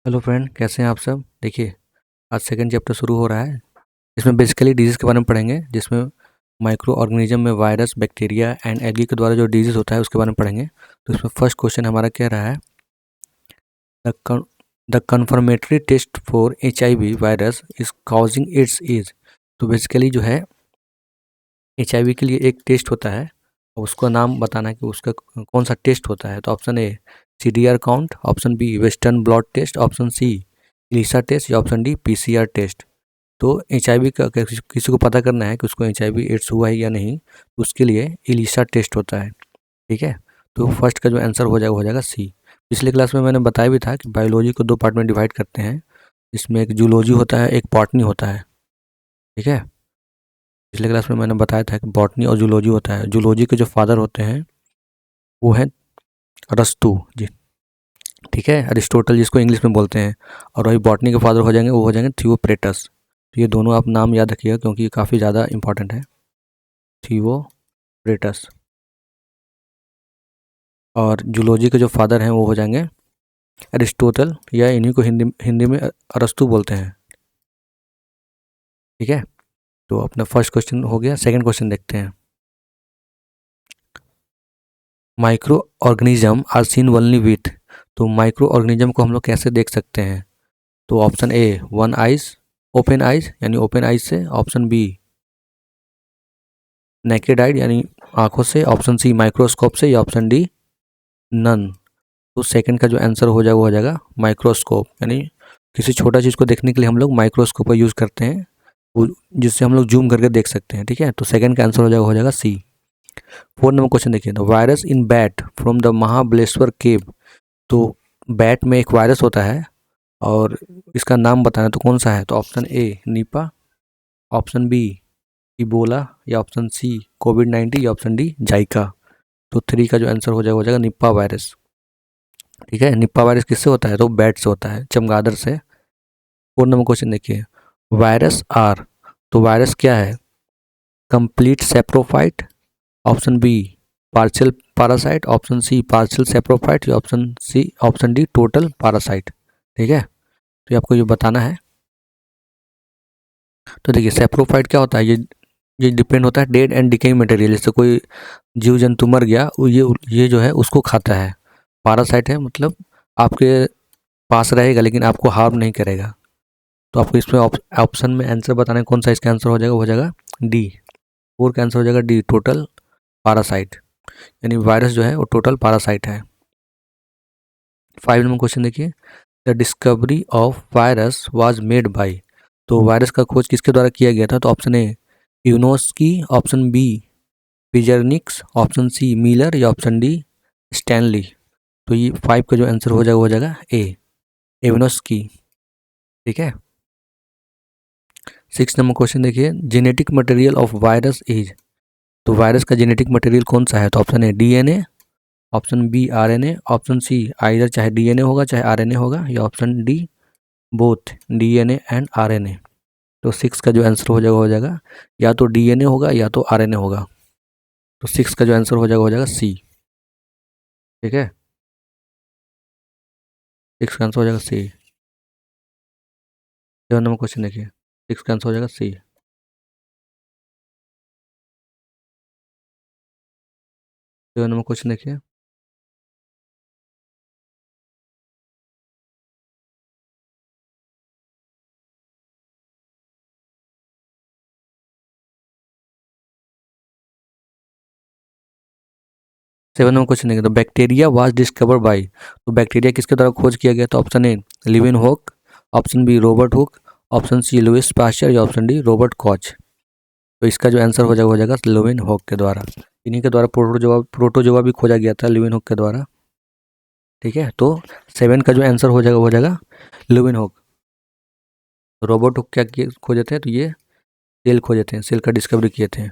Hello friend, कैसे हैं आप सब। देखिए, आज सेकंड चैप्टर शुरू हो रहा है। इसमें बेसिकली डिजीज़ के बारे में पढ़ेंगे, जिसमें माइक्रो ऑर्गेनिज्म में वायरस, बैक्टीरिया एंड एल्गी के द्वारा जो डिजीज़ होता है उसके बारे में पढ़ेंगे। तो इसमें फर्स्ट क्वेश्चन हमारा क्या रहा है, the confirmatory test for HIV virus is causing its is. तो बेसिकली जो है HIV के लिए एक टेस्ट होता है और उसका नाम बताना है कि उसका कौन सा टेस्ट होता है। तो option A CDR count, option B Western blot test, option C ELISA test या ऑप्शन डी PCR टेस्ट। तो HIV का किसी को पता करना है कि उसको HIV एड्स हुआ है या नहीं, तो उसके लिए इलिसा टेस्ट होता है। ठीक है, तो फर्स्ट का जो आंसर हो जाएगा सी। पिछले क्लास में मैंने बताया भी था कि बायोलॉजी को दो पार्ट में डिवाइड करते हैं। इसमें एक जूलॉजी होता है, एक बॉटनी होता है। ठीक है, पिछले क्लास में मैंने बताया था कि बॉटनी और जूलॉजी होता है। जूलॉजी के जो फादर होते हैं वो हैं अरस्तु जी। ठीक है, अरिस्टोटल जिसको इंग्लिश में बोलते हैं। और वही बॉटनी के फादर हो जाएंगे, वो हो जाएंगे थियोप्रेटस। तो ये दोनों आप नाम याद रखिएगा क्योंकि ये काफ़ी ज़्यादा इंपॉर्टेंट है। थियोप्रेटस। और जूलॉजी के जो फादर हैं वो हो जाएंगे अरिस्टोटल, या इन्हीं को हिंदी में अरस्तु बोलते हैं। ठीक है, तो अपना फर्स्ट क्वेश्चन हो गया। सेकंड क्वेश्चन देखते हैं। Microorganism are seen only with. तो माइक्रो ऑर्गेनिज्म को हम लोग कैसे देख सकते हैं। तो option A one eyes, open eyes यानी ओपन आइज से, ऑप्शन बी नेकेड आइड यानी आंखों से, ऑप्शन सी माइक्रोस्कोप से, या ऑप्शन डी नन। तो सेकंड का जो आंसर हो जाएगा वो हो जाएगा माइक्रोस्कोप, यानी किसी छोटा चीज़ को देखने के लिए हम लोग माइक्रोस्कोप का यूज़ करते हैं, जिससे हम लोग जूम करके देख सकते हैं। ठीक है, तो सेकंड का आंसर हो जाएगा सी। फोर्थ नंबर क्वेश्चन देखिए, the virus in bat from the Mahabaleshwar cave. तो बैट में एक वायरस होता है और इसका नाम बताना, तो कौन सा है। तो option A Nipah, option B Ebola, या ऑप्शन सी कोविड-19, या ऑप्शन डी जाइका। तो थ्री का जो आंसर हो जाएगा निपा वायरस। ठीक है, निपा वायरस किससे होता है, तो बैट से होता है, चमगादड़ से। फोर नंबर क्वेश्चन देखिए, वायरस आर। तो वायरस क्या है, complete saprophyte, option B partial parasite, option C partial saprophyte, या ऑप्शन डी टोटल पैरासाइट। ठीक है, तो ये आपको ये बताना है। तो देखिए, सेप्रोफाइट क्या होता है, ये डिपेंड होता है डेड एंड डिकेइंग मटेरियल। जैसे कोई जीव जंतु मर गया, ये जो है उसको खाता है। पैरासाइट है मतलब आपके पास रहेगा लेकिन आपको हार्म नहीं करेगा। तो आपको इसमें ऑप्शन में आंसर बताना है कौन सा इसका आंसर हो जाएगा डी। फोर का आंसर हो जाएगा डी टोटल पैरासाइट, यानी वायरस जो है वो टोटल पैरासाइट है। फाइव नंबर क्वेश्चन देखिए, the discovery of virus was made by. तो वायरस का खोज किसके द्वारा किया गया था। तो option A Ivanovsky, option B Beijerinck, option C Miller, या ऑप्शन डी स्टैनली। तो ये फाइव का जो आंसर हो जाएगा ए एवनोस्की। ठीक है, सिक्स नंबर क्वेश्चन देखिए, genetic material of virus is. तो वायरस का जेनेटिक मटेरियल कौन सा है। तो option A DNA, option B RNA, option C either चाहे DNA होगा चाहे RNA होगा, या option D both DNA and RNA। तो सिक्स का जो आंसर हो जाएगा या तो DNA होगा या तो RNA होगा। तो सिक्स का जो आंसर हो जाएगा सी। ठीक है, सिक्स का आंसर हो जाएगा सी। सेवन नंबर क्वेश्चन देखिए, सिक्स का आंसर हो जाएगा सी। सेवन नंबर क्वेश्चन देखिए, सेवन नंबर क्वेश्चन देखिए, तो बैक्टीरिया वाज डिस्कवर बाय। तो बैक्टीरिया किसके द्वारा खोज किया गया। तो option A Leeuwenhoek, option B Robert Hooke, option C Louis Pasteur, या ऑप्शन डी रॉबर्ट कॉच। तो इसका जो आंसर हो जाएगा लिविन हुक के द्वारा। इन्हीं के द्वारा प्रोटोजोआ भी खोजा गया था लिविन हुक के द्वारा। ठीक है, तो सेवन का जो आंसर हो जाएगा लिविन हुक। रॉबर्ट हुक क्या खोजे थे, तो ये सेल खोजे थे, सेल का डिस्कवरी किए थे।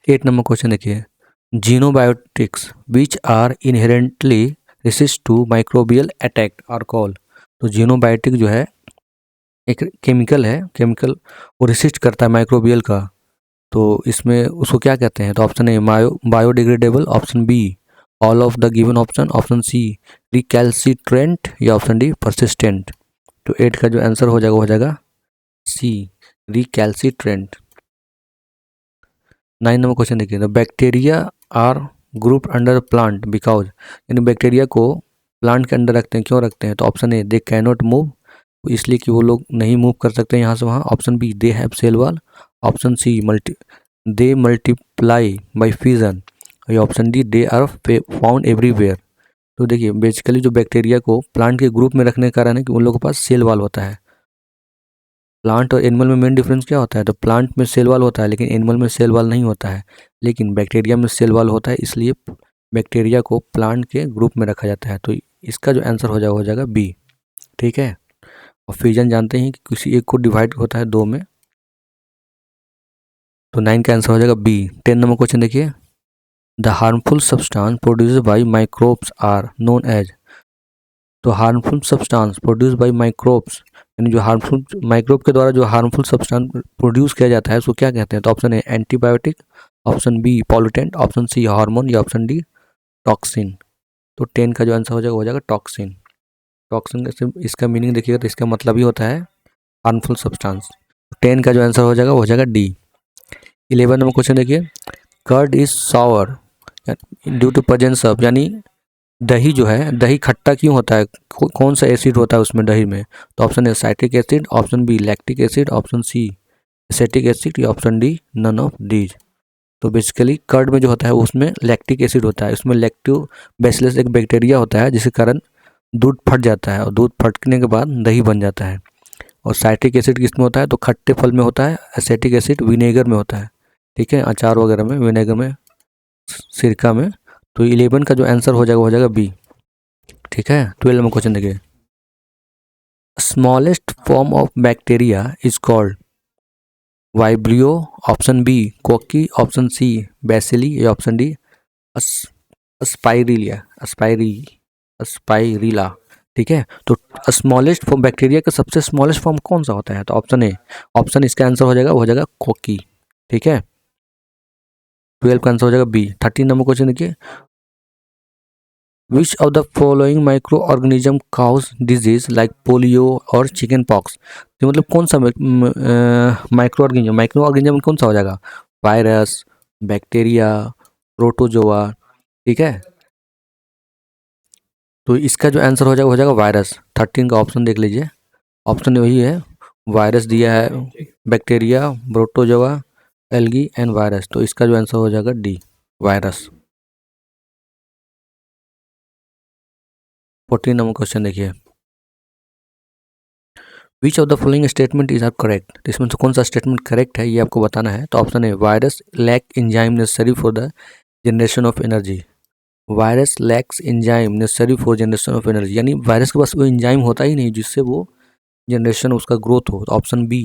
एट नंबर क्वेश्चन देखिए, xenobiotics which are inherently resist to microbial attack are call. तो जीनोबायोटिक जो है एक केमिकल है, केमिकल वो रेसिस्ट करता है माइक्रोबियल का। तो इसमें उसको क्या कहते हैं। तो option A biodegradable, option B all of the given option, option C recalcitrant या ऑप्शन डी परसिस्टेंट। तो 8 का जो आंसर हो जाएगा सी रिकैल्सिट्रेंट। 9 नंबर क्वेश्चन देखिए, the bacteria are group under plant because, यानी बैक्टीरिया को प्लांट के अंदर रखते हैं, क्यों रखते हैं? तो option A they can not move, इसलिए कि वो लोग नहीं मूव कर सकते यहाँ से वहाँ। Option B they have cell wall. Option C they multiply by fusion. या option D they are found everywhere. तो देखिए बेसिकली जो बैक्टीरिया को प्लांट के ग्रुप में रखने का कारण है कि उन लोगों के पास सेल वॉल होता है। प्लांट और एनिमल में मेन डिफरेंस क्या होता है? तो प्लांट में सेल वॉल होता है लेकिन एनिमल में सेल वॉल नहीं होता है, लेकिन बैक्टीरिया में सेल वॉल होता है, इसलिए बैक्टीरिया को प्लांट के ग्रुप में रखा जाता है। तो इसका जो आंसर हो जाएगा बी। ठीक है, और फ्यूजन जानते हैं कि किसी एक को डिवाइड होता है दो में। तो 9 का आंसर हो जाएगा बी। 10 नंबर क्वेश्चन देखिए, the harmful substance produced by microbes are known as. तो harmful substance produce by microbes, यानी जो हार्मफुल माइक्रोब के द्वारा जो हार्मफुल सब्सटेंस प्रोड्यूस किया जाता है उसको क्या कहते हैं? तो option A antibiotic, option B pollutant, option C hormone या ऑप्शन डी टॉक्सिन। तो 10 का जो आंसर हो जाएगा टॉक्सिन। टॉक्सिन का इसका मीनिंग देखिएगा तो इसका मतलब ही होता है हार्मफुल सब्सटेंस। 10 का जो आंसर हो जाएगा डी। 11 नंबर क्वेश्चन देखिए, curd is sour due to presence of, यानी दही जो है, दही खट्टा क्यों होता है? कौन सा एसिड होता है उसमें दही में? तो option A citric acid, option B lactic acid, option C acetic acid या option D none of these. तो बेसिकली कर्ड में जो होता है उसमें लैक्टिक एसिड होता है, उसमें लैक्टोबैसिलस एक बैक्टीरिया होता है जिसके कारण दूध फट जाता है और दूध फटने के बाद दही बन जाता है। और साइट्रिक एसिड किस में होता है? तो खट्टे फल में होता है। एसिटिक एसिड विनेगर में होता है, ठीक है, अचार वगैरह में, विनेगर में, सिरका में। तो 11 का जो आंसर हो जाएगा बी। ठीक है, 12 में क्वेश्चन देखिए, smallest form of bacteria is called vibrio, option B cocci, option C bacilli या ऑप्शन डी स्पाइरिलिया स्पाइरिला। ठीक है, तो स्मॉलेस्ट फॉर्म बैक्टीरिया का सबसे स्मॉलेस्ट फॉर्म कौन सा होता है? तो ऑप्शन ए, ऑप्शन इसका आंसर हो जाएगा कोकी। ठीक है, 12 का आंसर हो जाएगा बी। 13 नंबर क्वेश्चन देखिए, which of the following micro organism cause disease like polio और चिकन पॉक्स। तो मतलब कौन सा माइक्रो ऑर्गेनिज्म कौन सा हो जाएगा? Virus, bacteria, protozoa. ठीक है, तो इसका जो आंसर हो जाएगा वायरस। 13 का ऑप्शन देख लीजिए, ऑप्शन वही है, वायरस दिया है, bacteria, protozoa, algae and virus. तो इसका जो आंसर हो जाएगा डी वायरस। 14 नंबर क्वेश्चन देखिए, which of the following statement is are correct. तो इसमें से कौन सा स्टेटमेंट करेक्ट है ये आपको बताना है। तो ऑप्शन है virus lack enzyme necessary for the generation of energy. Virus lacks enzyme necessary for generation of energy, यानी वायरस के पास वो एंजाइम होता ही नहीं जिससे वो जनरेशन उसका ग्रोथ हो। तो option B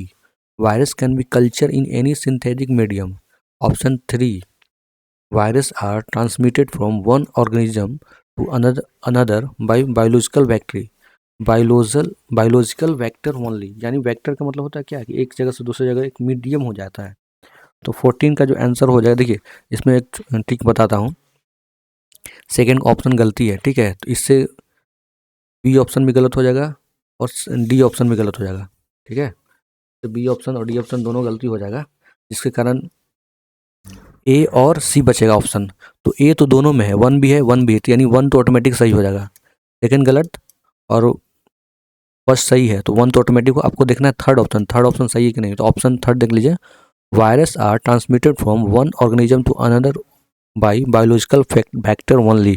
virus can be culture in any synthetic medium. Option 3 virus are transmitted from one organism to another by biological vector. Biological vector only, यानी वेक्टर का मतलब होता है क्या कि एक जगह से दूसरी जगह एक मीडियम हो जाता है। तो 14 का जो आंसर हो जाएगा, देखिए इसमें एक ट्रिक बताता हूँ, सेकेंड ऑप्शन गलती है, ठीक है, तो इससे बी ऑप्शन भी गलत हो जाएगा और डी ऑप्शन भी गलत हो जाएगा। ठीक है, तो बी ऑप्शन और डी ऑप्शन दोनों गलती हो जाएगा, जिसके कारण ए और सी बचेगा ऑप्शन। तो ए तो दोनों में है, वन भी है वन भी है, यानी वन तो ऑटोमेटिक सही हो जाएगा, सेकेंड गलत और फर्स्ट सही है। तो वन तो ऑटोमेटिक आपको देखना है थर्ड ऑप्शन सही है कि नहीं। तो ऑप्शन थर्ड देख लीजिए, virus are transmitted from one organism to another by biological factor only.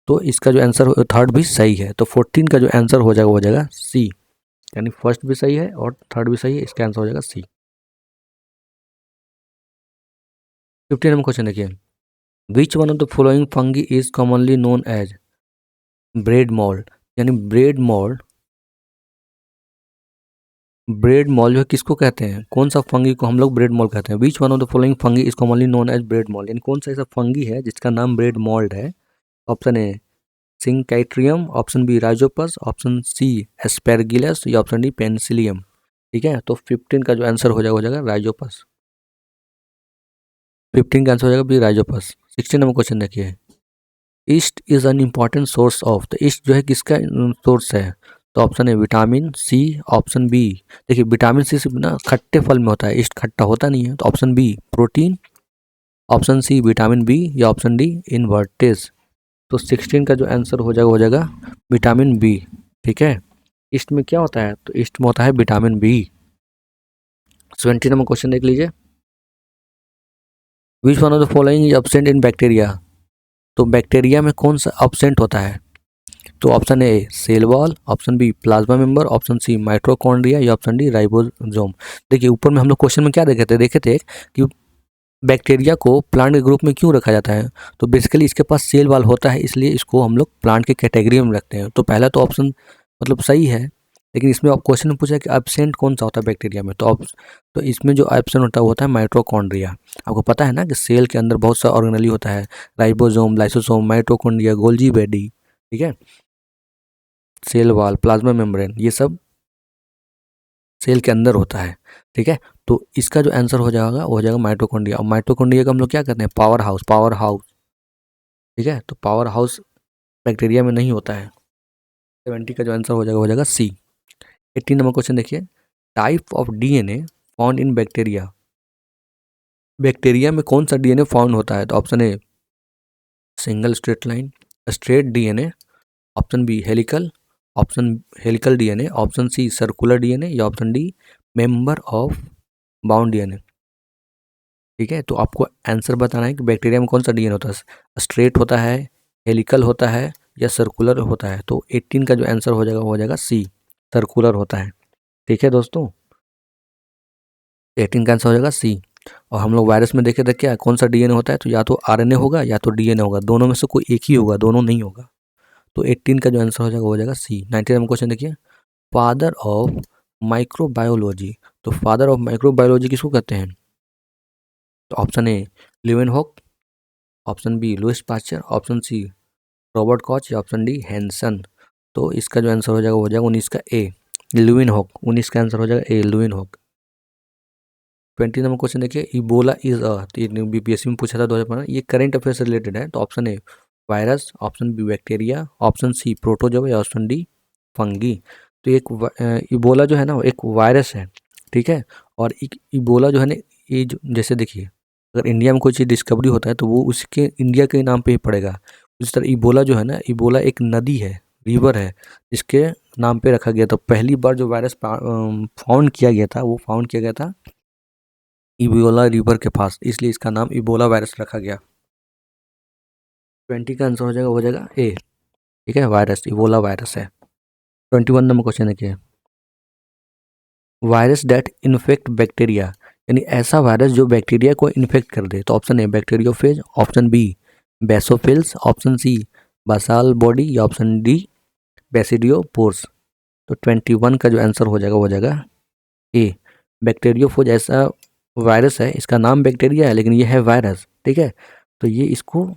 तो इसका जो आंसर थर्ड भी सही है। तो 14 का जो आंसर हो जाएगा सी, यानी फर्स्ट भी सही है और थर्ड भी सही है, इसका आंसर हो जाएगा सी। 15 नंबर क्वेश्चन देखिए, which one of the following fungi is commonly known as bread mould. यानी ब्रेड मॉल जो है किसको कहते हैं, कौन सा फंगी को हम लोग ब्रेड मॉल कहते हैं? Which one of the following fungi is commonly known as bread mould, यानी कौन सा ऐसा फंगी है जिसका नाम ब्रेड मॉल्ड है? Option A Synchytrium, option B Rhizopus, option C Aspergillus या ऑप्शन डी पेनिसिलियम। ठीक है, तो 15 का जो आंसर हो जाएगा राइजोपस। 15 का आंसर हो जाएगा बी राइजोपस। 16 नंबर क्वेश्चन देखिए, east is an important source of, तो ईस्ट जो है किसका सोर्स है? तो ऑप्शन है विटामिन सी, ऑप्शन बी, देखिए विटामिन सी सिर्फ ना खट्टे फल में होता है, ईस्ट खट्टा होता नहीं है, तो option B protein, option C vitamin B, या ऑप्शन डी इनवर्टेज। तो 16 का जो आंसर हो जाएगा विटामिन बी। ठीक है, ईस्ट में क्या होता है? तो ईस्ट में होता है विटामिन बी। 17 नंबर क्वेश्चन देख लीजिए, which one of the following is absent in bacteria, तो बैक्टीरिया में कौन सा एब्सेंट होता है? तो option A cell wall, option B plasma membrane, option C mitochondria, या ऑप्शन डी राइबोसोम। देखिए ऊपर में हम लोग क्वेश्चन में क्या देखे थे कि बैक्टीरिया को प्लांट के ग्रुप में क्यों रखा जाता है? तो बेसिकली इसके पास सेल वॉल होता है, इसलिए इसको हम लोग प्लांट के कैटेगरी में रखते हैं। तो पहला तो ऑप्शन मतलब सही है, लेकिन इसमें आप क्वेश्चन में पूछा है कि एब्सेंट कौन सा होता है बैक्टीरिया में, तो इसमें जो एब्सेंट होता है वो होता है माइटोकॉन्ड्रिया। आपको पता है ना कि सेल के अंदर बहुत सा ऑर्गेनेली होता है, राइबोसोम, लाइसोसोम, माइटोकॉन्ड्रिया, गोल्जी बेडी, ठीक है, सेल वॉल, प्लाज्मा मेम्ब्रेन, ये सब सेल के अंदर होता है। ठीक है, तो इसका जो आंसर हो जाएगा वो हो जाएगा माइटोकॉन्ड्रिया। और माइटोकॉन्ड्रिया का हम लोग क्या कहते हैं? Power house, power house. ठीक है, तो पावर हाउस बैक्टीरिया में नहीं होता है। 70 का जो आंसर हो जाएगा सी। 18 नंबर क्वेश्चन देखिए, type of DNA found in bacteria, bacteria में कौन सा डीएनए फाउंड होता है? तो option A single straight line straight DNA, option B helical, option helical DNA, option C circular DNA, या option D member of bound DNA. ठीक है, तो आपको आंसर बताना है कि बैक्टीरिया में कौन सा डीएनए होता है, स्ट्रेट होता है, हेलिकल होता है, या सर्कुलर होता है। तो 18 का जो आंसर हो जाएगा वो हो जाएगा सी, सर्कुलर होता है। ठीक है दोस्तों, 18 का आंसर हो जाएगा सी। और हम लोग वायरस में देखे थे क्या कौन सा डीएनए होता है, तो या तो आरएनए होगा या तो डीएनए होगा, दोनों में से कोई एक ही होगा, दोनों नहीं होगा। तो 18 का जो आंसर हो जाएगा वो हो जाएगा सी। 19 नंबर क्वेश्चन देखिए, फादर ऑफ माइक्रोबायोलॉजी, तो फादर ऑफ माइक्रोबायोलॉजी किसको कहते हैं? तो option A Leeuwenhoek, option B Louis Pasteur, option C Robert Koch, या ऑप्शन डी हैंसन। तो इसका जो आंसर हो जाएगा वो हो जाएगा 19 का ए लिवेनहॉक। 19 का आंसर हो जाएगा ए लिवेनहॉक। 20 नंबर क्वेश्चन देखिए, इबोला इज अ, बीपीएससी में पूछा था 2015, ये करंट अफेयर से रिलेटेड है। तो option A virus, option B bacteria, option C protozoa, या ऑप्शन डी फंगी। तो इबोला जो है ना वो एक वायरस है। ठीक है, और इबोला जो है ना ये जैसे देखिए अगर इंडिया में कोई चीज़ डिस्कवरी होता है तो वो उसके इंडिया के नाम पे ही पड़ेगा। इस तरह इबोला जो है ना, इबोला एक नदी है, रिवर है, जिसके नाम पे रखा गया। तो पहली बार जो वायरस फाउंड किया गया था वो फाउंड किया गया था इबोला रिवर के पास, इसलिए इसका नाम इबोला वायरस रखा गया। 20 का आंसर हो जाएगा ए। ठीक है, वायरस इबोला वायरस है। 21 नंबर क्वेश्चन है क्या, वायरस डेट इन्फेक्ट बैक्टीरिया, यानी ऐसा वायरस जो बैक्टीरिया को इन्फेक्ट कर दे। तो option A bacteriophage, option B basophils, option C basal body, या ऑप्शन डी बेसिडियोपोर्स। तो 21 का जो आंसर हो जाएगा वो हो जाएगा ए बैक्टीरियोफेज। ऐसा वायरस है, इसका नाम बैक्टीरिया है लेकिन ये है वायरस। ठीक है, तो ये इसको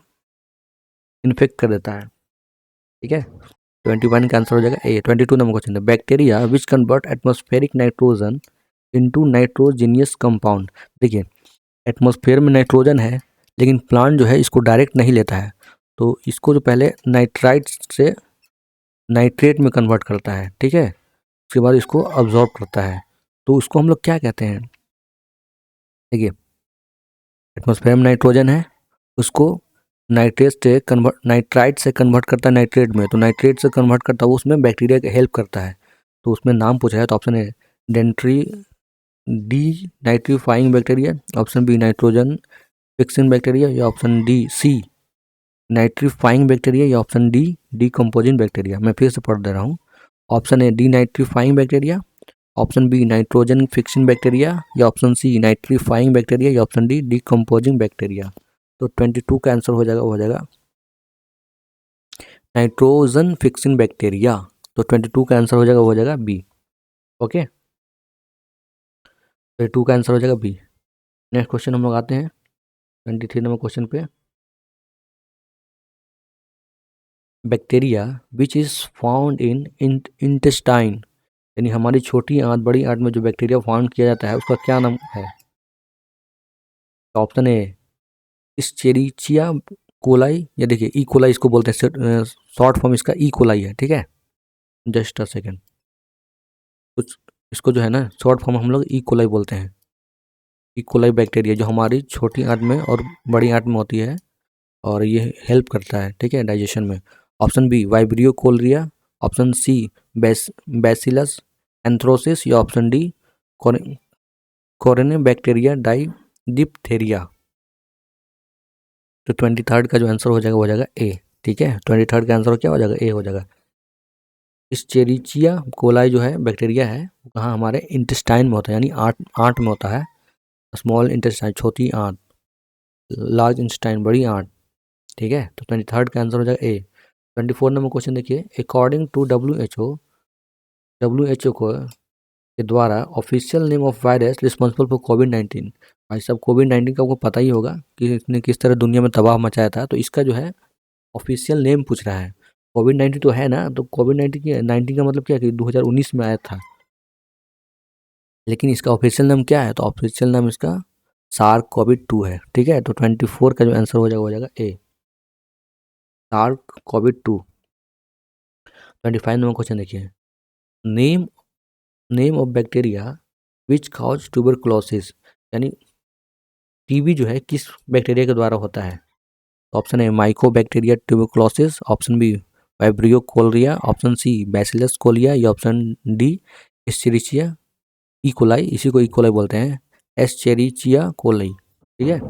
इन्फेक्ट कर देता है। ठीक है, 21 का आंसर हो जाएगा ए। 22 नंबर क्वेश्चन है, bacteria which convert atmospheric nitrogen into nitrogenous compound. देखिए एटमॉस्फेयर में नाइट्रोजन है लेकिन प्लांट जो है इसको डायरेक्ट नहीं लेता है, तो इसको जो पहले नाइट्राइट से नाइट्रेट में कन्वर्ट करता है। ठीक है, उसके बाद इसको अब्जॉर्ब करता है, तो उसको हम लोग क्या कहते हैं? देखिए एटमॉस्फेयर में नाइट्रोजन है, उसको नाइट्राइट से कन्वर्ट करता है नाइट्रेट में, तो नाइट्रेट से कन्वर्ट करता है वो उसमें बैक्टीरिया की हेल्प करता है। तो उसमें नाम पूछा है, तो ऑप्शन है डेंट्री denitrifying bacteria, option B nitrogen fixing bacteria, या option D C nitrifying bacteria, या ऑप्शन डी डीकम्पोजिंग बैक्टीरिया। मैं फिर से पढ़ दे रहा हूँ, option A denitrifying bacteria, option B nitrogen fixing bacteria, या ऑप्शन सी नाइट्रीफाइंग बैक्टीरिया, या ऑप्शन डी डीकम्पोजिंग बैक्टीरिया। तो 22 का आंसर हो जाएगा नाइट्रोजन फिक्सिंग बैक्टीरिया। तो 22 का आंसर हो जाएगा बी। ओके, 22 का आंसर हो जाएगा बी। नेक्स्ट क्वेश्चन हम लोग आते हैं 23 नंबर क्वेश्चन पे, bacteria which is found in intestine, यानी हमारी छोटी आंत बड़ी आंत में जो बैक्टीरिया फाउंड किया जाता है उसका क्या नाम है? ऑप्शन ए इस्चेरिचिया, कोलाई, या देखिए ई कोलाई इसको बोलते हैं, शॉर्ट फॉर्म इसका ई कोलाई है, ठीक है। जस्ट अ सेकेंड, कुछ इसको जो है ना शॉर्ट फॉर्म हम लोग ई कोलाई बोलते हैं। ई कोलाई बैक्टीरिया जो हमारी छोटी आंत में और बड़ी आंत में होती है, और ये हेल्प करता है, ठीक है, डाइजेशन में। Option B Vibrio cholerae, option C Bacillus anthracis, या ऑप्शन डी कोरेने बैक्टीरिया डाई डिप्थेरिया। तो 23rd का जो आंसर हो जाएगा वो हो जाएगा ए, ठीक है। 23rd का आंसर क्या हो जाएगा, ए हो जाएगा। इस्चेरिचिया कोलाई जो है बैक्टीरिया है, कहाँ हमारे इंटेस्टाइन में होता है, यानी आंत में होता है। स्मॉल इंटेस्टाइन छोटी आंत, लार्ज इंटेस्टाइन बड़ी आंत, ठीक है। तो 23rd का आंसर हो जाएगा ए। 24 नंबर क्वेश्चन देखिए, अकॉर्डिंग टू WHO को के द्वारा official name of virus responsible for कोविड-19। भाई साहब कोविड-19 का आपको पता ही होगा कि इसने किस तरह दुनिया में तबाह मचाया था, तो इसका जो है ऑफिशियल नेम पूछ रहा है। कोविड-19 तो है ना, तो कोविड-19 का मतलब क्या है कि 2019 में आया था, लेकिन इसका ऑफिशियल नाम क्या है, तो ऑफिशियल नाम इसका सार्क कोविड 2 है, ठीक है। तो 24 का जो आंसर हो जाएगा A, SARS COVID 2। 25 number question देखिए, name name of bacteria which cause tuberculosis, यानी टीबी जो है किस बैक्टीरिया के द्वारा होता है। Option A Mycobacteria tuberculosis, option B Vibrio cholerae, option C Bacillus coli, या option D Escherichia E coli, इसी को ई कोलाई बोलते हैं, एस्चेरिचिया कोलाई, ठीक है।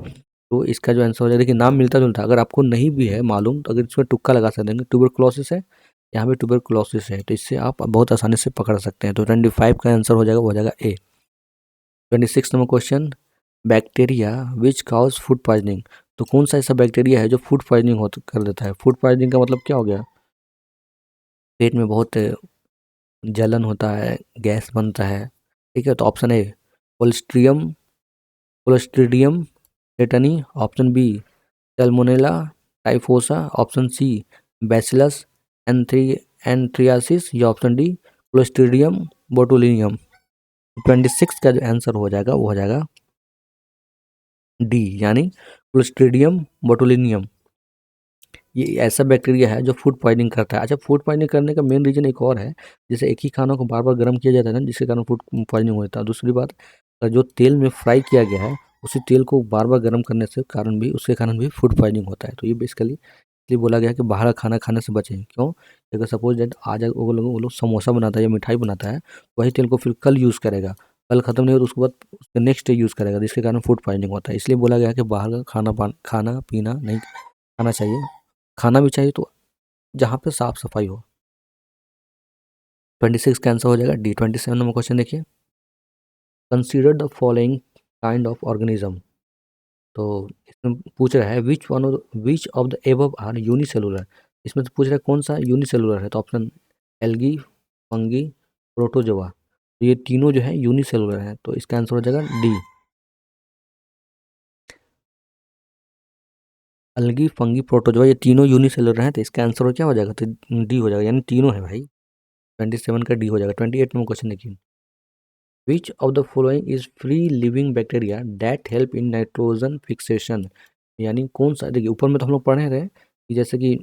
तो इसका जो आंसर हो जाएगा, देखिए नाम मिलता जुलता, अगर आपको नहीं भी है मालूम तो अगर इसमें तुक्का लगा सकते हैं, ट्यूबरकुलोसिस है, यहाँ पे ट्यूबरकुलोसिस है, तो इससे आप बहुत आसानी से पकड़ सकते हैं। तो 25 का आंसर हो जाएगा A. 26 number question, bacteria which cause food poisoning, तो कौन सा ऐसा बैक्टीरिया है जो फूड पॉइजनिंग कर देता है। फूड पॉइजनिंग का मतलब क्या हो गया, पेट में बहुत जलन होता है, गैस बनता है, ठीक है। तो option A Clostridium tetani, option B Salmonella typhosa, option C Bacillus anthracis, या ऑप्शन डी क्लोस्ट्रीडियम बोटुलिनियम। 26 का जो आंसर हो जाएगा वो हो जाएगा डी, यानी क्लोस्ट्रीडियम बोटुलिनियम। ये ऐसा बैक्टीरिया है जो फूड पॉइजनिंग करता है। अच्छा, फूड पॉइजनिंग करने का मेन रीजन एक और है, जैसे एक ही खाना को बार बार गर्म किया जाता है ना, जिसके कारण फूड पॉइजनिंग होता है। दूसरी बात, जो तेल में फ्राई किया गया है उसी तेल को बार बार गर्म करने से कारण भी उसके कारण भी फूड पॉइजनिंग होता है। तो ये बेसिकली इसलिए बोला गया है कि बाहर का खाना खाने से बचें। क्यों, अगर सपोज दैट आज वो लोग समोसा बनाता है या मिठाई बनाता है, वही तेल को फिर कल यूज़ करेगा, कल ख़त्म नहीं हो तो उसके बाद उसके नेक्स्ट डे यूज़ करेगा, जिसके कारण फूड पॉइजनिंग होता है। इसलिए बोला गया है कि बाहर का खाना पीना नहीं खाना चाहिए। खाना भी चाहिए तो जहाँ पे साफ सफाई हो। 26 का आंसर हो जाएगा डी। 27 नंबर क्वेश्चन देखिए, consider the following kind of organism, तो इसमें पूछ रहा है which of the above are unicellular. इसमें तो पूछ रहा है कौन सा यूनिसेलुलर है, तो ऑप्शन एल्गी, फंगी, प्रोटोजोआ। तो ये तीनों जो है यूनिसेलुलर है, तो इसका आंसर हो जाएगा डी, एल्गी, फंगी, प्रोटोजोआ, ये तीनों यूनिसेलुलर हैं, तो इसका आंसर क्या हो जाएगा, तो डी हो जाएगा, यानी तीनों है भाई। 27 का डी हो जाएगा। 28 नंबर क्वेश्चन देखिए, which of the following is free living bacteria that help in nitrogen fixation, यानी कौन सा, देखिए ऊपर में तो हम लोग पढ़े रहे कि जैसे कि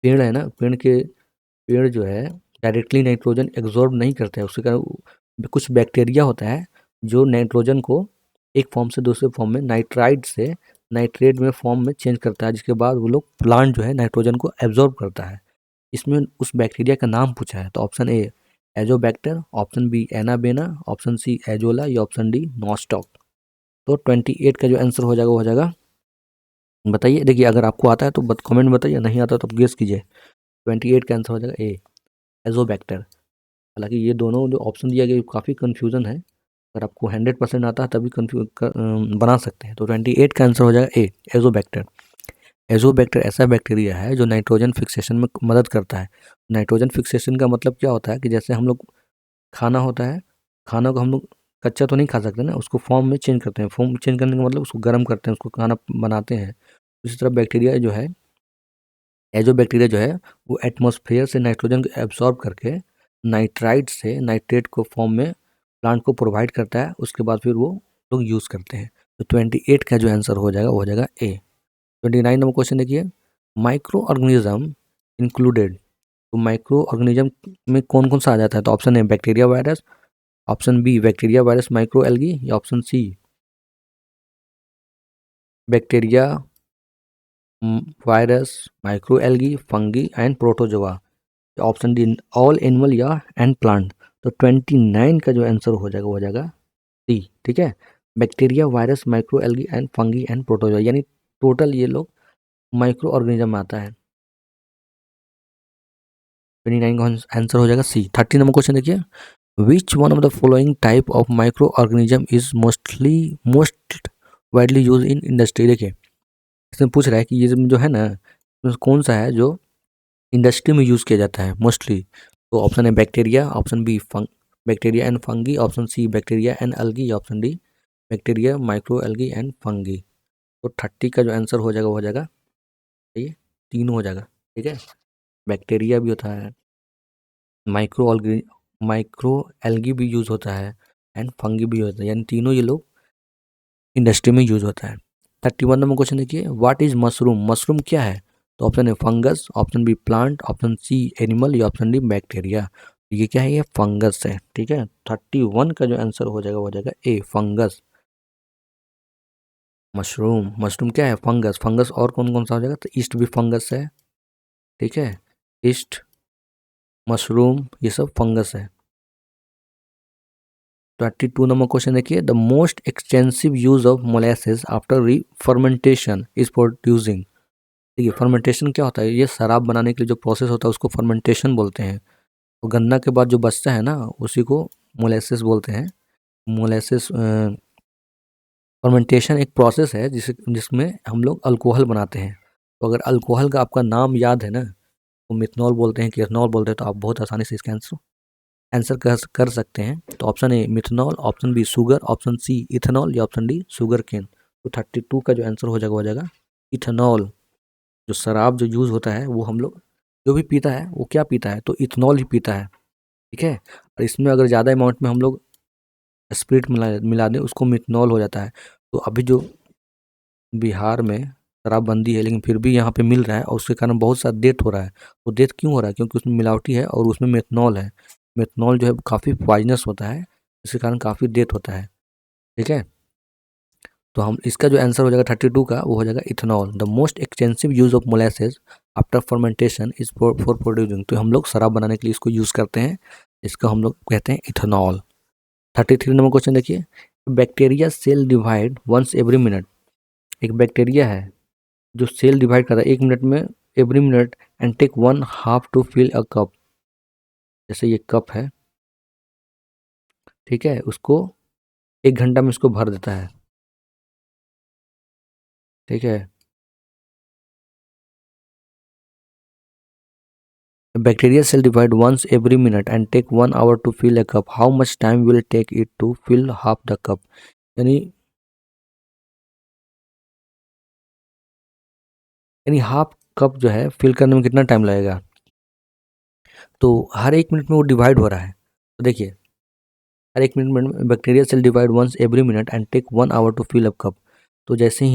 पेड़ है ना, पेड़ जो है डायरेक्टली नाइट्रोजन एब्जॉर्ब नहीं करता है, उसके कारण कुछ बैक्टीरिया होता है जो नाइट्रोजन को एक फॉर्म से दूसरे फॉर्म में नाइट्राइड से नाइट्रेट में फॉर्म में चेंज करता है, जिसके बाद वो लोग प्लांट जो है नाइट्रोजन को एब्जॉर्ब करता है। इसमें उस बैक्टीरिया का नाम पूछा है, तो option A azotobacter, option B anabaena, option C azolla, या ऑप्शन डी नॉस्टॉक। तो 28 का जो आंसर हो जाएगा वो हो जाएगा, बताइए, देखिए अगर आपको आता है तो कमेंट में बताइए, नहीं आता तो आप गेस कीजिए। 28 का आंसर हो जाएगा ए एजोबैक्टर। हालांकि ये दोनों जो ऑप्शन दिया गया काफ़ी कन्फ्यूज़न है, अगर आपको 100% आता है तभी बना सकते हैं। तो 28 का आंसर हो जाएगा ए एजोबैक्टर। एजोबैक्टर ऐसा बैक्टीरिया है जो नाइट्रोजन फिक्सेशन में मदद करता है। नाइट्रोजन फिक्सेशन का मतलब क्या होता है कि जैसे हम लोग खाना होता है, खाना को हम लोग कच्चा तो नहीं खा सकते ना, उसको फॉर्म में चेंज करते हैं। फॉर्म चेंज करने का मतलब उसको गर्म करते हैं, उसको खाना बनाते हैं। इसी तरह बैक्टीरिया जो है, एजोबैक्टीरिया जो है, वो एटमॉस्फेयर से नाइट्रोजन को एब्जॉर्ब करके नाइट्राइट से नाइट्रेट को फॉर्म में प्लांट को प्रोवाइड करता है, उसके बाद फिर वो लोग यूज़ करते हैं। तो 28 का जो आंसर हो जाएगा वो हो जाएगा ए। 29 नंबर क्वेश्चन देखिए, माइक्रो ऑर्गेनिज्म इंक्लूडेड, तो माइक्रो ऑर्गेनिज्म में कौन कौन सा आ जाता है? तो ऑप्शन है bacteria virus, option B bacteria virus micro algae, या option C bacteria virus micro algae fungi and protozoa, option D all animal या एंड प्लांट। तो 29 का जो आंसर हो जाएगा वो हो जाएगा सी, ठीक है, bacteria virus micro algae and fungi and protozoa, यानी टोटल ये लोग माइक्रो ऑर्गेनिज्म में आता है। 29 का आंसर हो जाएगा सी। 30 नंबर क्वेश्चन देखिए, which one of the following type of micro organism is most widely use in industry. देखिए इसमें पूछ रहा है कि ये जो है ना, इसमें कौन सा है जो इंडस्ट्री में यूज़ किया जाता है मोस्टली। तो ऑप्शन है bacteria, option B bacteria and fungi, option C bacteria and algae, या option D bacteria micro algae and fungi. तो 30 का जो आंसर हो जाएगा वो हो जाएगा ये तीनों हो जाएगा, ठीक है, बैक्टीरिया भी होता है, माइक्रो एल्गी भी यूज़ होता है एंड फंगी भी होता है, यानी तीनों ये लोग इंडस्ट्री में यूज होता है। 31 नंबर क्वेश्चन देखिए, व्हाट इज मशरूम, मशरूम क्या है? तो ऑप्शन है fungus, option B plant, option C animal, या ऑप्शन डी बैक्टीरिया। ये क्या है? ये फंगस है, ठीक है। 31 का जो आंसर हो जाएगा वो हो जाएगा ए फंगस। मशरूम, मशरूम क्या है? फंगस। फंगस और कौन कौन सा हो जाएगा? तो ईस्ट भी फंगस है, ठीक है, ईस्ट, मशरूम, ये सब फंगस है। 32 नंबर क्वेश्चन देखिए, the most extensive use of molasses after री फर्मेंटेशन इज प्रोड्यूसिंग। देखिए फर्मेंटेशन क्या होता है? ये शराब बनाने के लिए जो प्रोसेस होता है उसको फर्मेंटेशन बोलते हैं। तो गन्ना के बाद जो बचता है ना उसी को मोलेसेस बोलते हैं। मोलेसेस फर्मेंटेशन एक प्रोसेस है जिसमें हम लोग अल्कोहल बनाते हैं। तो अगर अल्कोहल का आपका नाम याद है ना, तो मिथनॉल बोलते हैं कि इथनॉल बोलते हैं, तो आप बहुत आसानी से इसका आंसर कर सकते हैं। तो option A methanol, option B sugar, option C ethanol, या ऑप्शन डी शुगर केन। तो 32 का जो आंसर हो जाएगा इथेनॉल। जो शराब जो यूज़ होता है वो हम लोग जो भी पीता है वो क्या पीता है? तो इथेनॉल ही पीता है, ठीक है। और इसमें अगर ज़्यादा अमाउंट में हम लोग स्पिरिट मिला दें उसको मिथनॉल हो जाता है। तो अभी जो बिहार में शराबबंदी है लेकिन फिर भी यहाँ पे मिल रहा है और उसके कारण बहुत सा डेथ हो रहा है। वो डेथ क्यों हो रहा है? क्योंकि उसमें मिलावटी है और उसमें मेथनॉल है। मेथनॉल जो है काफ़ी पॉइजनस होता है, इसके कारण काफ़ी डेथ होता है, ठीक है। तो हम इसका जो आंसर हो जाएगा 32 का वो हो जाएगा ethanol. The most extensive use of molasses after fermentation is for producing. तो हम लोग शराब बनाने के लिए इसको यूज़ करते हैं, इसको हम लोग कहते हैं इथेनॉल। 33 नंबर क्वेश्चन देखिए, bacteria cell divide once every minute. एक बैक्टीरिया है जो सेल डिवाइड करता है 1 मिनट में, every minute, and take 1/2 to fill a cup. जैसे ये कप है, ठीक है, उसको 1 घंटा में इसको भर देता है, ठीक है। Bacteria cell divide once every minute and take 1 hour to fill a cup. How much time will take it to fill half the cup? यानी हाफ कप जो है फिल करने में कितना टाइम लगेगा? तो हर 1 मिनट में वो डिवाइड हो रहा है। तो देखिए हर 1 मिनट में bacteria cell divide once every minute and take 1 hour to fill up cup. तो जैसे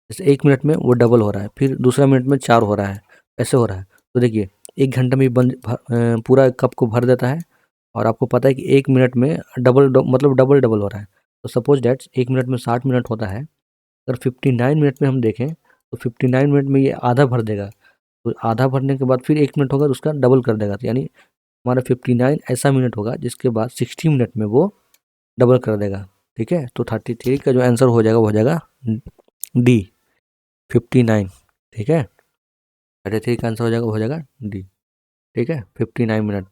1 मिनट में वो डबल हो रहा है, फिर दूसरा मिनट में 4 हो रहा है, ऐसे हो रहा है। तो देखिए 1 घंटे में पूरा कप को भर देता है और आपको पता है कि 1 मिनट में मतलब डबल डबल हो रहा है। तो सपोज डैट 1 मिनट में 60 मिनट होता है, अगर 59 मिनट में हम देखें तो 59 मिनट में ये आधा भर देगा। तो आधा भरने के बाद फिर 1 मिनट होगा तो उसका डबल कर देगा। तो यानी हमारा 59 ऐसा मिनट होगा जिसके बाद 60 मिनट में वो डबल कर देगा, ठीक है। तो 33 का जो आंसर हो जाएगा वो हो जाएगा डी 59, ठीक है। 33 का आंसर हो जाएगा वो हो जाएगा डी, ठीक है, 59 मिनट।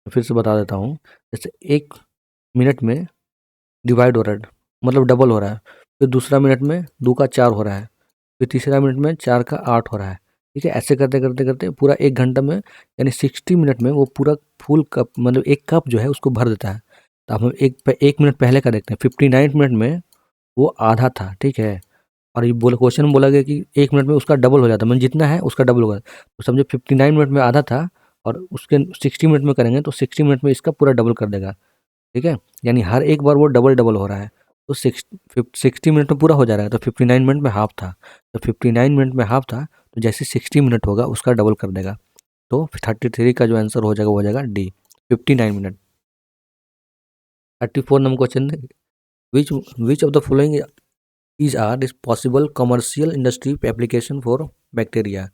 फिर से बता देता हूँ, जैसे 1 मिनट में डिवाइड हो रहा है मतलब डबल हो रहा है, फिर दूसरा मिनट में 2 का 4 हो रहा है, फिर तीसरा मिनट में 4 का 8 हो रहा है, ठीक है। ऐसे करते करते करते पूरा 1 घंटा में यानी 60 मिनट में वो पूरा फुल कप मतलब एक कप जो है उसको भर देता है। तो आप हम 1 मिनट पहले का देखते हैं, 59 मिनट में वो आधा था, ठीक है। और ये क्वेश्चन में बोला गया कि 1 मिनट में उसका डबल हो जाता है, मतलब जितना है उसका डबल होगा। तो समझो 59 मिनट में आधा था और उसके 60 मिनट में करेंगे तो 60 मिनट में इसका पूरा डबल कर देगा, ठीक है। यानी हर एक बार वो डबल डबल हो रहा है। तो 60 मिनट में पूरा हो जा रहा है, तो 59 मिनट में हाफ था, तो 59 मिनट में हाफ था, तो जैसे 60 मिनट होगा उसका डबल कर देगा, तो 33 का जो आंसर हो जाएगा वो हो जाएगा D, 59 minute. 34 number question, which of the following is are is possible commercial industry application for bacteria,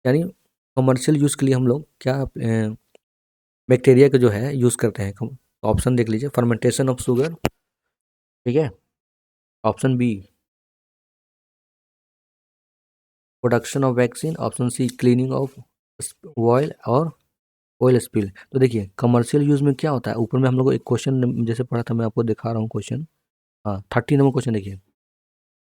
यानी कमर्शियल यूज़ के लिए हम लोग क्या बैक्टीरिया का जो है यूज़ करते हैं। ऑप्शन देख लीजिए, फर्मेंटेशन ऑफ शुगर, ठीक है, option B production of vaccine, option C cleaning of oil और ऑयल स्पिल। तो देखिए कमर्शियल यूज़ में क्या होता है, ऊपर में हम लोग को एक क्वेश्चन जैसे पढ़ा था, मैं आपको दिखा रहा हूँ क्वेश्चन। हाँ 30 नंबर क्वेश्चन देखिए,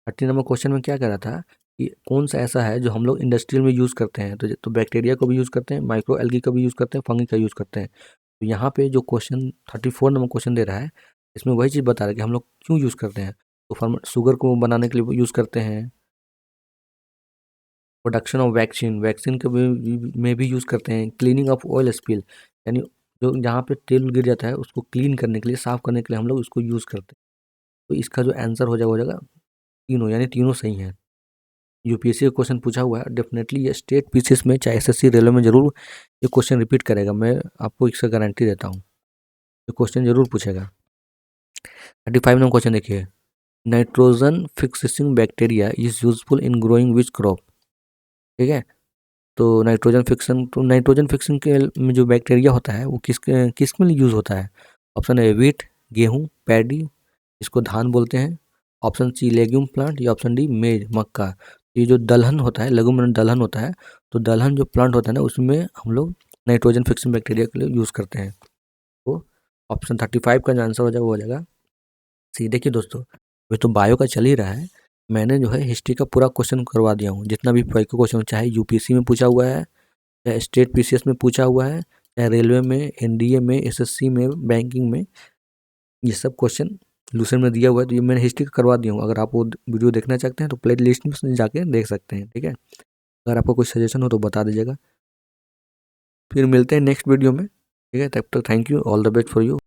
30 नंबर क्वेश्चन में क्या कह रहा था कि कौन सा ऐसा है जो हम लोग इंडस्ट्रियल में यूज़ करते हैं, तो बैक्टीरिया को भी यूज़ करते हैं, माइक्रो एल्गी का भी यूज़ करते हैं, फंगी का यूज़ करते हैं। तो यहाँ पे जो क्वेश्चन 34 नंबर क्वेश्चन दे रहा है, इसमें वही चीज़ बता रहा है कि हम लोग क्यों यूज़ करते हैं। तो शुगर को बनाने के लिए यूज़ करते हैं, प्रोडक्शन ऑफ वैक्सीन, वैक्सीन के में भी यूज़ करते हैं, क्लीनिंग ऑफ ऑयल स्पिल, यानी जो जहाँ पे तेल गिर जाता है उसको क्लीन करने के लिए, साफ़ करने के लिए हम लोग उसको यूज़ करते हैं। तो इसका जो आंसर हो जाएगा तीनों, यानी तीनों सही हैं। यूपीएससी का क्वेश्चन पूछा हुआ है, डेफिनेटली ये स्टेट पीसीएस में चाहे एसएससी रेलवे में ज़रूर ये क्वेश्चन रिपीट करेगा, मैं आपको इसका गारंटी देता हूँ, ये क्वेश्चन ज़रूर पूछेगा। 35 नंबर क्वेश्चन देखिए, nitrogen fixing bacteria is useful in growing which crop, ठीक है। तो नाइट्रोजन फिक्सिंग के में जो बैक्टीरिया होता है वो किस में यूज़ होता है। ऑप्शन ए वीट, गेहूँ, पैडी, इसको धान बोलते हैं, ऑप्शन सी लेग्यूम प्लांट, या ऑप्शन डी मेज, मक्का। ये जो दलहन होता है, लेगुम दलहन होता है, तो दलहन जो प्लांट होता है ना उसमें हम लोग नाइट्रोजन फिक्सिंग बैक्टीरिया के लिए यूज़ करते हैं। तो ऑप्शन 35 का जो आंसर हो जाएगा वो हो जाएगा सी। देखिए दोस्तों, ये तो बायो का चल ही रहा है, मैंने जो है हिस्ट्री का पूरा क्वेश्चन करवा दिया हूँ, जितना भी क्वेश्चन चाहे यूपीएससी में पूछा हुआ है, चाहे स्टेट पीसीएस में पूछा हुआ है, चाहे रेलवे में, एनडीए में, एसएससी में, बैंकिंग में, ये सब क्वेश्चन लूसेंट में दिया हुआ है। तो ये मैंने हिस्ट्री का करवा दिया हूँ, अगर आप वो वीडियो देखना चाहते हैं तो प्ले लिस्ट में जाके देख सकते हैं, ठीक है। अगर आपको कोई सजेशन हो तो बता दीजिएगा। फिर मिलते हैं नेक्स्ट वीडियो में, ठीक है। तब तक thank you, all the best for you.